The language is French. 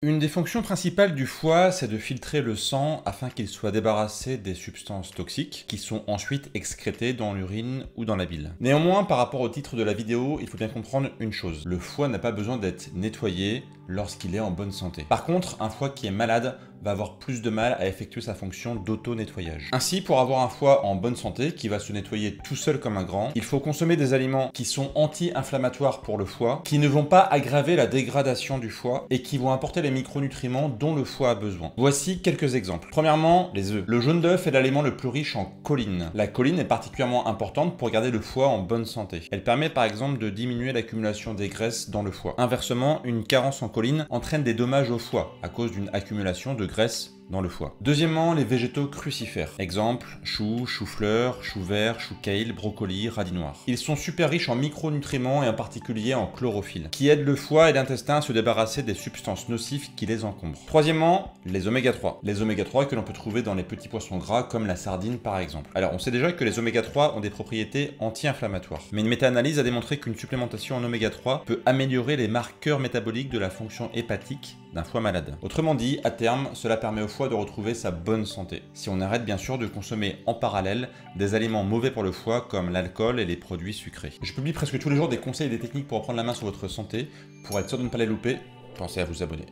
Une des fonctions principales du foie, c'est de filtrer le sang afin qu'il soit débarrassé des substances toxiques qui sont ensuite excrétées dans l'urine ou dans la bile. Néanmoins, par rapport au titre de la vidéo, il faut bien comprendre une chose. Le foie n'a pas besoin d'être nettoyé lorsqu'il est en bonne santé. Par contre, un foie qui est malade va avoir plus de mal à effectuer sa fonction d'auto-nettoyage. Ainsi, pour avoir un foie en bonne santé qui va se nettoyer tout seul comme un grand, il faut consommer des aliments qui sont anti-inflammatoires pour le foie, qui ne vont pas aggraver la dégradation du foie et qui vont apporter les micronutriments dont le foie a besoin. Voici quelques exemples. Premièrement, les œufs. Le jaune d'œuf est l'aliment le plus riche en choline. La choline est particulièrement importante pour garder le foie en bonne santé. Elle permet par exemple de diminuer l'accumulation des graisses dans le foie. Inversement, une carence en choline entraîne des dommages au foie à cause d'une accumulation de graisse dans le foie. Deuxièmement, les végétaux crucifères. Exemple, choux, chou-fleur, chou vert, chou kale, brocoli, radis noir. Ils sont super riches en micronutriments et en particulier en chlorophylle, qui aident le foie et l'intestin à se débarrasser des substances nocives qui les encombrent. Troisièmement, les oméga 3. Les oméga 3 que l'on peut trouver dans les petits poissons gras comme la sardine par exemple. Alors on sait déjà que les oméga 3 ont des propriétés anti-inflammatoires, mais une méta-analyse a démontré qu'une supplémentation en oméga 3 peut améliorer les marqueurs métaboliques de la fonction hépatique d'un foie malade. Autrement dit, à terme, cela permet au foie de retrouver sa bonne santé. Si on arrête bien sûr de consommer en parallèle des aliments mauvais pour le foie comme l'alcool et les produits sucrés. Je publie presque tous les jours des conseils et des techniques pour reprendre la main sur votre santé. Pour être sûr de ne pas les louper, pensez à vous abonner.